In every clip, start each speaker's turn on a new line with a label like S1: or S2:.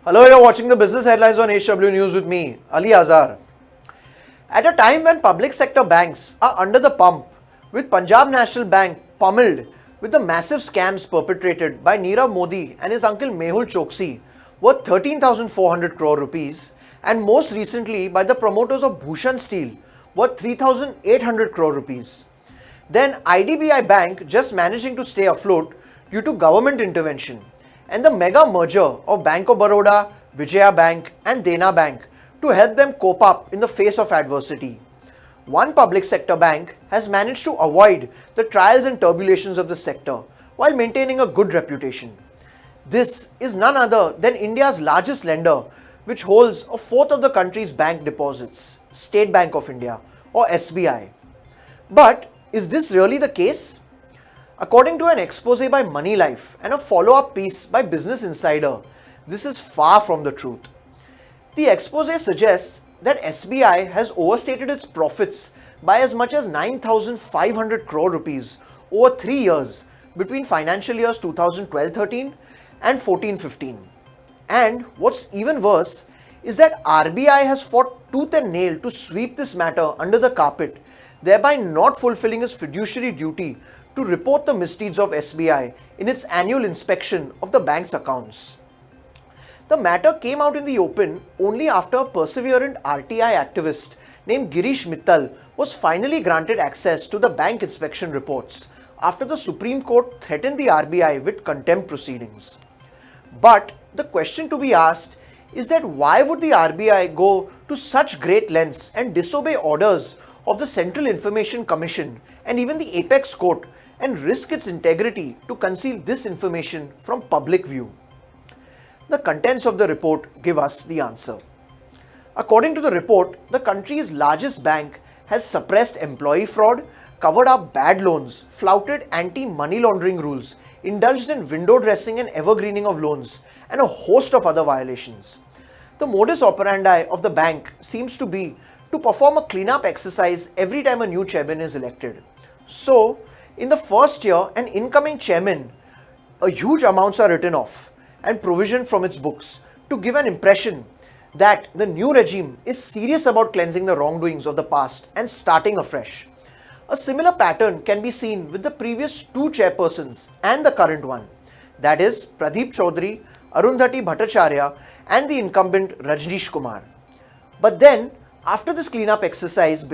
S1: Hello, you're watching the business headlines on HW News with me, Ali Azhar. At a time when public sector banks are under the pump, with Punjab National Bank pummeled with the massive scams perpetrated by Nirav Modi and his uncle Mehul Choksi worth 13,400 crore rupees, and most recently by the promoters of Bhushan Steel worth 3,800 crore rupees. Then IDBI Bank just managing to stay afloat due to government intervention, and the mega merger of Bank of Baroda, Vijaya Bank and Dena Bank to help them cope up in the face of adversity. One public sector bank has managed to avoid the trials and turbulations of the sector while maintaining a good reputation. This is none other than India's largest lender, which holds a fourth of the country's bank deposits, State Bank of India or SBI. But is this really the case? According to an expose by Moneylife and a follow-up piece by Business Insider, this is far from the truth. The expose suggests that SBI has overstated its profits by as much as 9,500 crore rupees over 3 years between financial years 2012-13 and 14-15. And what's even worse is that RBI has fought tooth and nail to sweep this matter under the carpet, thereby not fulfilling its fiduciary duty to report the misdeeds of SBI in its annual inspection of the bank's accounts. The matter came out in the open only after a perseverant RTI activist named Girish Mittal was finally granted access to the bank inspection reports after the Supreme Court threatened the RBI with contempt proceedings. But the question to be asked is that why would the RBI go to such great lengths and disobey orders of the Central Information Commission and even the Apex Court and risk its integrity to conceal this information from public view? The contents of the report give us the answer. According to the report, the country's largest bank has suppressed employee fraud, covered up bad loans, flouted anti-money laundering rules, indulged in window dressing and evergreening of loans, and a host of other violations. The modus operandi of the bank seems to be to perform a cleanup exercise every time a new chairman is elected. So, in the first year, an incoming chairman, a huge amounts are written off and provisioned from its books to give an impression that the new regime is serious about cleansing the wrongdoings of the past and starting afresh. A similar pattern can be seen with the previous two chairpersons and the current one, that is Pradeep Chaudhary, Arundhati Bhattacharya and the incumbent Rajneesh Kumar. But then, after this cleanup exercise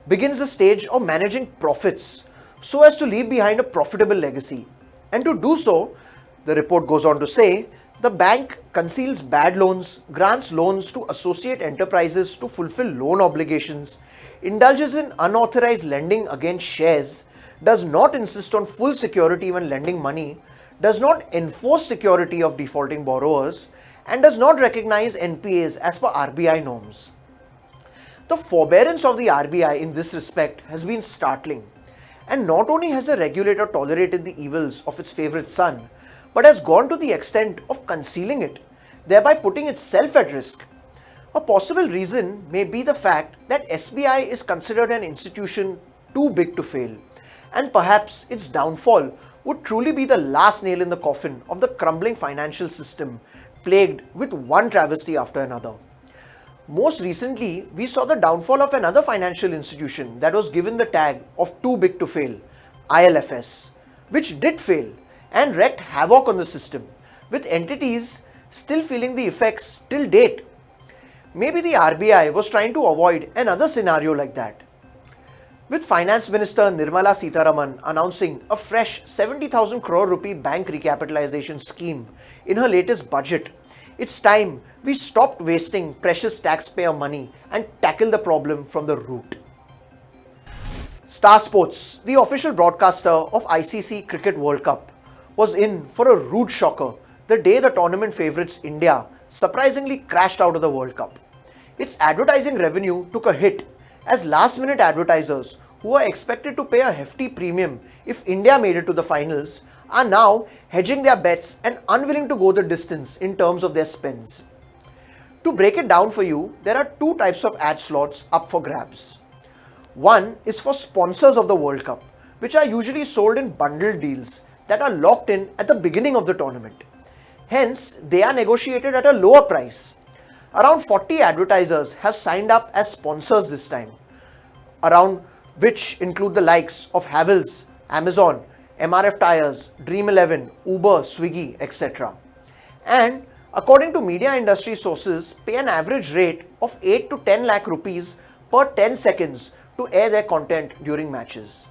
S1: begins the stage of managing profits so as to leave behind a profitable legacy. And to do so, the report goes on to say, the bank conceals bad loans, grants loans to associate enterprises to fulfill loan obligations, indulges in unauthorized lending against shares, does not insist on full security when lending money, does not enforce security of defaulting borrowers, and does not recognize NPAs as per RBI norms. The forbearance of the RBI in this respect has been startling. And not only has the regulator tolerated the evils of its favourite son, but has gone to the extent of concealing it, thereby putting itself at risk. A possible reason may be the fact that SBI is considered an institution too big to fail, and perhaps its downfall would truly be the last nail in the coffin of the crumbling financial system plagued with one travesty after another. Most recently, we saw the downfall of another financial institution that was given the tag of too big to fail, ILFS, which did fail and wreaked havoc on the system, with entities still feeling the effects till date. Maybe the RBI was trying to avoid another scenario like that. With Finance Minister Nirmala Sitharaman announcing a fresh 70,000 crore rupee bank recapitalization scheme in her latest budget, it's time we stopped wasting precious taxpayer money and tackle the problem from the root. Star Sports, the official broadcaster of ICC Cricket World Cup, was in for a rude shocker the day the tournament favourites India surprisingly crashed out of the World Cup. Its advertising revenue took a hit as last-minute advertisers who were expected to pay a hefty premium if India made it to the finals are now hedging their bets and unwilling to go the distance in terms of their spends. To break it down for you, there are two types of ad slots up for grabs. One is for sponsors of the World Cup, which are usually sold in bundled deals that are locked in at the beginning of the tournament. Hence, they are negotiated at a lower price. Around 40 advertisers have signed up as sponsors this time, around which include the likes of Havells, Amazon, MRF Tires, Dream11, Uber, Swiggy, etc. And according to media industry sources, pay an average rate of 8 to 10 lakh rupees per 10 seconds to air their content during matches.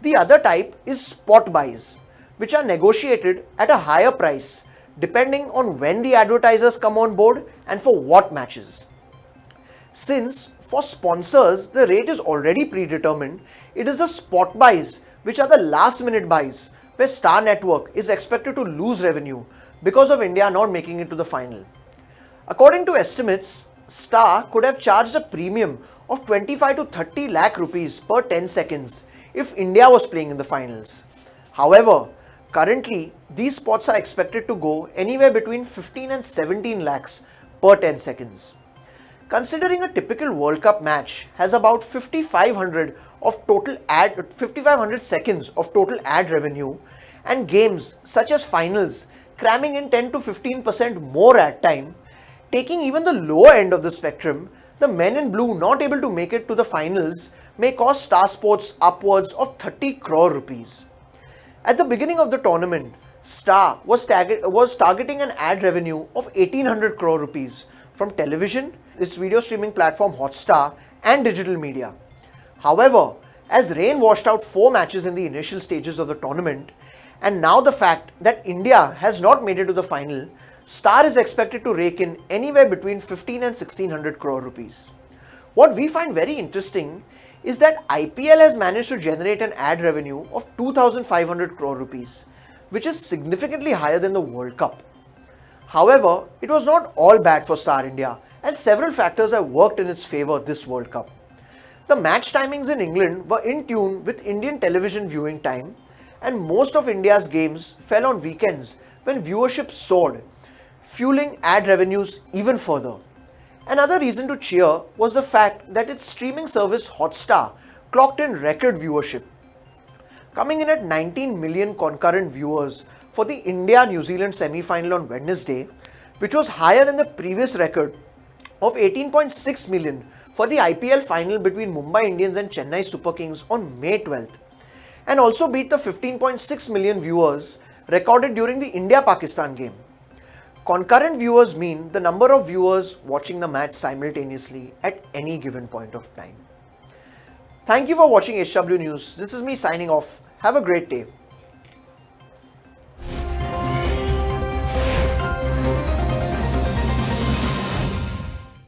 S1: The other type is spot buys, which are negotiated at a higher price depending on when the advertisers come on board and for what matches. Since for sponsors the rate is already predetermined, it is the spot buys which are the last minute buys where Star Network is expected to lose revenue because of India not making it to the final. According to estimates, Star could have charged a premium of 25 to 30 lakh rupees per 10 seconds if India was playing in the finals. However, currently these spots are expected to go anywhere between 15 and 17 lakhs per 10 seconds. Considering a typical World Cup match has about 5500 seconds of total ad revenue, and games such as finals cramming in 10 to 15% more ad time, taking even the lower end of the spectrum, the men in blue not able to make it to the finals may cost Star Sports upwards of 30 crore rupees. At the beginning of the tournament, Star was targeting an ad revenue of 1800 crore rupees from television, its video streaming platform Hotstar, and digital media. However, as rain washed out 4 matches in the initial stages of the tournament, and now the fact that India has not made it to the final, Star is expected to rake in anywhere between 15 and 1600 crore rupees. What we find very interesting is that IPL has managed to generate an ad revenue of 2500 crore rupees, which is significantly higher than the World Cup. However, it was not all bad for Star India, and several factors have worked in its favour this World Cup. The match timings in England were in tune with Indian television viewing time, and most of India's games fell on weekends when viewership soared, fueling ad revenues even further. Another reason to cheer was the fact that its streaming service Hotstar clocked in record viewership, coming in at 19 million concurrent viewers for the India-New Zealand semi-final on Wednesday, which was higher than the previous record of 18.6 million for the IPL final between Mumbai Indians and Chennai Super Kings on May 12th, and also beat the 15.6 million viewers recorded during the India-Pakistan game. Concurrent viewers mean the number of viewers watching the match simultaneously at any given point of time. Thank you for watching HW News. This is me signing off. Have a great day.